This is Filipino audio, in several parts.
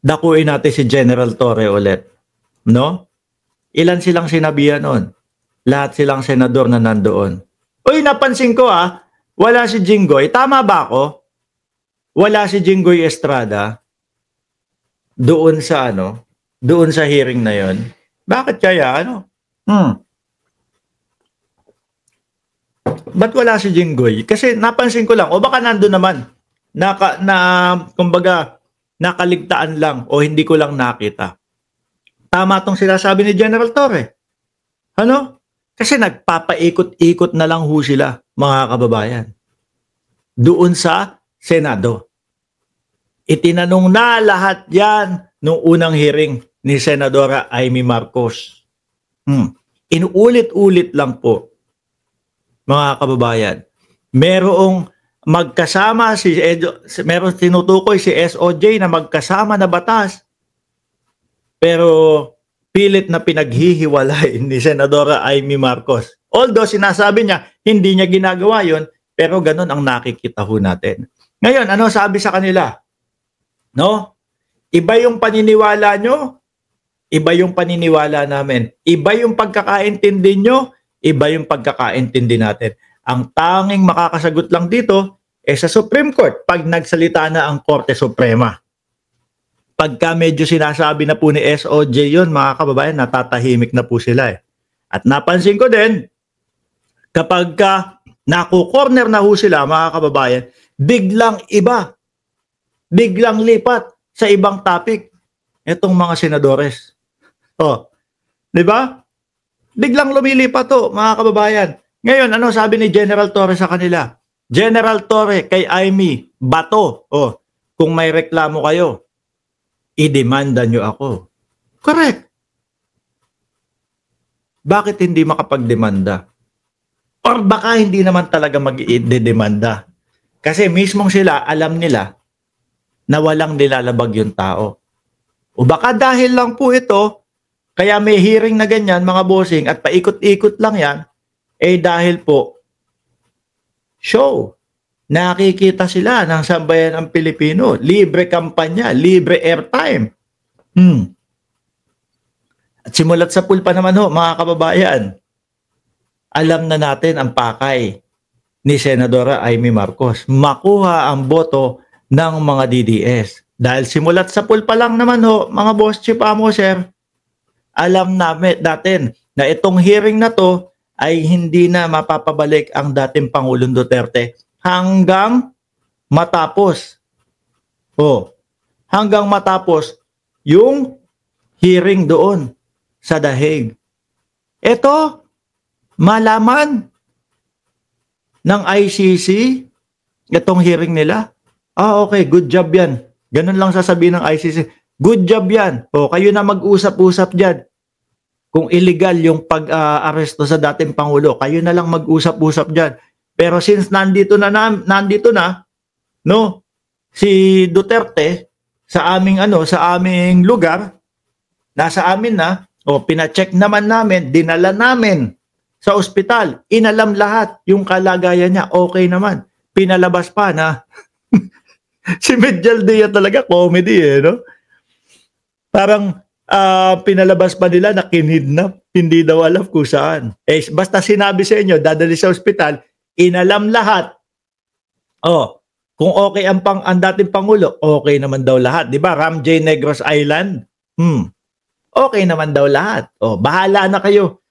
dakuin natin si General Torre ulit. No? Ilan silang sinabihan nun? Lahat silang senador na nandoon. Uy, napansin ko wala si Jinggoy. Tama ba ako? Wala si Jinggoy Estrada doon sa doon sa hearing na yon. Bakit kaya Ba't wala si Jinggoy? Kasi napansin ko lang, o baka nandun naman, kumbaga, nakaligtaan lang o hindi ko lang nakita. Tama tong sinasabi ni General Torre. Kasi nagpapaikot-ikot na lang ho sila, mga kababayan. Doon sa Senado. Itinanong na lahat yan nung unang hearing ni Senadora Amy Marcos. Inuulit-ulit lang po, mga kababayan. Merong magkasama meron tinutukoy si SOJ na magkasama na batas. Pero pilit na pinaghihiwalay ni Senadora Amy Marcos. Although sinasabi niya, hindi niya ginagawa yon, pero ganun ang nakikita ho natin. Ngayon, ano sabi sa kanila? Iba yung paniniwala nyo, iba yung paniniwala namin. Iba yung pagkakaintindi nyo, iba yung pagkakaintindi natin. Ang tanging makakasagot lang dito sa Supreme Court pag nagsalita na ang Korte Suprema. Pagka medyo sinasabi na po ni SOJ yun, mga kababayan, natatahimik na po sila At napansin ko din, kapag nakukorner na ho sila, mga kababayan, biglang lipat sa ibang topic itong mga senadores. Di ba? Biglang lumilipat mga kababayan. Ngayon, ano sabi ni General Torre sa kanila? General Torre kay Amy, bato. Kung may reklamo kayo, i-demanda nyo ako. Correct. Bakit hindi makapag-demanda? Or baka hindi naman talaga mag-i-demanda. Kasi mismong sila, alam nila na walang nilalabag yung tao. O baka dahil lang po ito, kaya may hearing na ganyan, mga bossing, at paikot-ikot lang yan, dahil po, show. Nakikita sila ng sambayan ng Pilipino. Libre kampanya, libre airtime. At simulat sa pulpa naman mga kababayan, alam na natin ang pakay ni Senadora Amy Marcos. Makuha ang boto ng mga DDS. Dahil simulat sa pulpa lang naman mga boss chief sir, alam natin na itong hearing na to ay hindi na mapapabalik ang dating Pangulong Duterte hanggang matapos. Hanggang matapos yung hearing doon sa The Hague. Ito, malaman ng ICC itong hearing nila. Okay, good job yan. Ganun lang sasabihin ng ICC. Good job yan. Kayo na mag-usap-usap dyan. Kung illegal yung pag-aresto sa dating Pangulo, kayo na lang mag-usap-usap dyan. Pero since nandito na si Duterte sa aming lugar, nasa amin na, pina-check naman namin, dinala namin sa ospital, inalam lahat yung kalagayan niya, okay naman. Pinalabas pa na si Medjal Dia talaga comedy Parang pinalabas pa nila na kinidnap, hindi daw alam kung saan. Basta sinabi sa inyo, dadali sa ospital, inalam lahat. Kung okay ang dating Pangulo, okay naman daw lahat. Di ba? Ram J. Negros Island? Okay naman daw lahat. Bahala na kayo.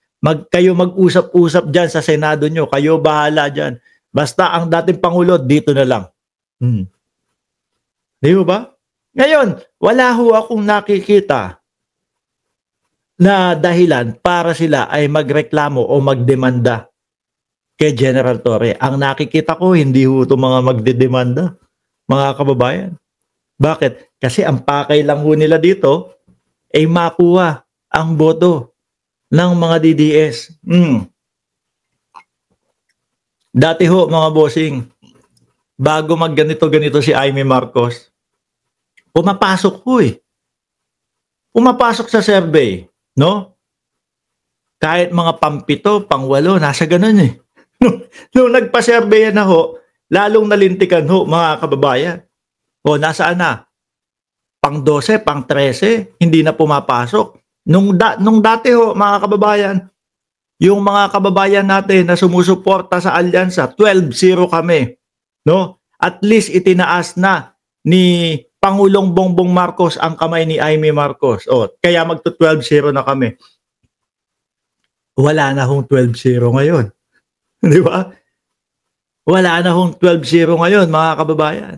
Kayo mag-usap-usap dyan sa Senado nyo. Kayo bahala dyan. Basta ang dating Pangulo, dito na lang. Di ba? Ngayon, wala akong nakikita na dahilan para sila ay magreklamo o magdemanda kay General Torre. Ang nakikita ko, hindi itong mga magdedemanda, mga kababayan. Bakit? Kasi ang pakay lang nila dito ay makuha ang boto ng mga DDS. Dati mga bossing, bago magganito-ganito si Amy Marcos, pumapasok Pumapasok sa survey, Kahit mga pang-7, pang-8, nasa ganun Nung nagpa-survey na lalong nalintikan mga kababayan. Nasaan na? pang 12, pang 13, hindi na pumapasok. Nung dati ho, mga kababayan, yung mga kababayan natin na sumusuporta sa alyansa, 12-0 kami. No? At least itinaas na ni Pangulong Bongbong Marcos ang kamay ni Amy Marcos. Kaya magto 12-0 na kami. Wala na hong 12-0 ngayon. Di ba? Wala na hong 12-0 ngayon, mga kababayan.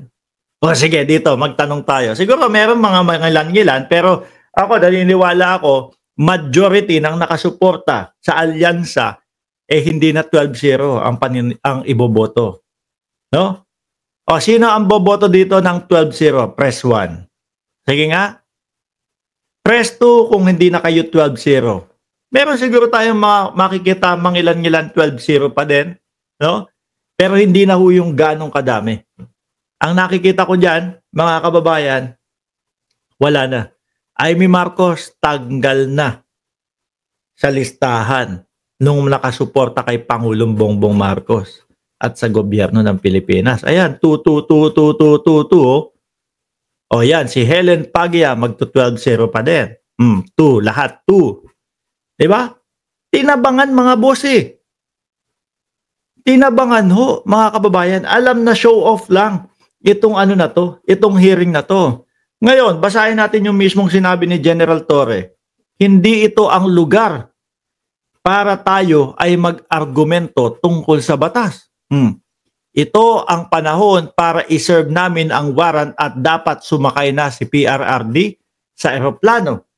Sige, dito, magtanong tayo. Siguro meron mga ilan-ilan, pero ako, naniniwala ako, majority ng nakasuporta sa alyansa, hindi na 12-0 ang iboboto. No? Sino ang boboto dito ng 12-0? Press 1. Sige nga. Press 2 kung hindi na kayo 12-0. Meron siguro tayong makikita ilan-ilan 12-0 pa din. No? Pero hindi na ho yung ganong kadami. Ang nakikita ko dyan, mga kababayan, wala na. Amy Marcos, tanggal na sa listahan nung nakasuporta kay Pangulong Bongbong Marcos at sa gobyerno ng Pilipinas. Ayan, 2. Yan, si Helen Pagia, magto 12-0 pa din. 2, lahat 2. Diba? Tinabangan mga boss eh. Tinabangan ho, mga kababayan. Alam na show off lang itong na to, itong hearing na to. Ngayon, basahin natin yung mismong sinabi ni General Torre. Hindi ito ang lugar para tayo ay mag-argumento tungkol sa batas. Ito ang panahon para iserve namin ang warrant at dapat sumakay na si PRRD sa eroplano.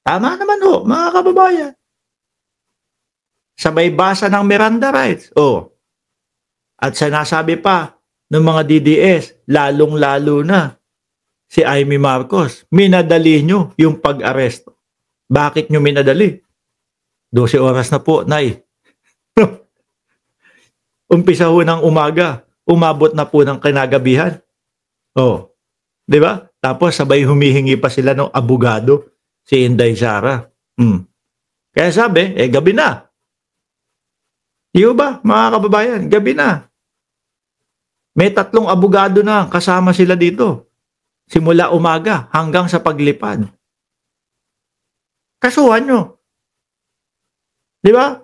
Tama naman ho, mga kababayan. Sabay basa ng Miranda rights. At sinasabi pa ng mga DDS, lalong-lalo na si Amy Marcos, minadali nyo yung pag-aresto. Bakit nyo minadali? 12 oras na po, Nay. Umpisa ho ng umaga, umabot na po ng kinagabihan. Di ba? Tapos sabay humihingi pa sila ng abogado, si Inday Sara. Kaya sabi, gabi na. Di ba, mga kababayan, gabi na. May 3 abogado na kasama sila dito. Simula umaga hanggang sa paglipad. Kasuhan nyo. Di ba?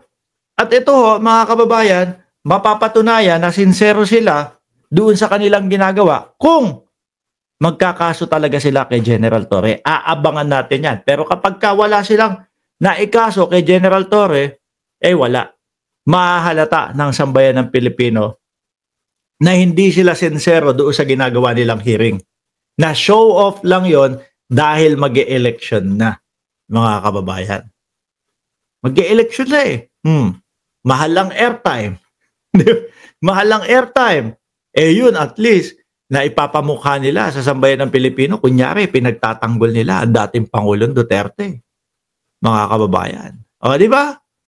At ito ho, mga kababayan, mapapatunayan na sincero sila doon sa kanilang ginagawa kung magkakaso talaga sila kay General Torre. Aabangan natin yan. Pero kapag wala silang naikaso kay General Torre, wala. Mahahalata ng sambayan ng Pilipino na hindi sila sincero doon sa ginagawa nilang hearing. Na show off lang yon dahil mag-e-election na, mga kababayan. Mag-e-election na Mahal lang airtime. Mahal lang airtime. Yun at least na ipapamukha nila sa sambayan ng Pilipino. Kunyari, pinagtatanggol nila ang dating Pangulong Duterte. Mga kababayan. Di ba?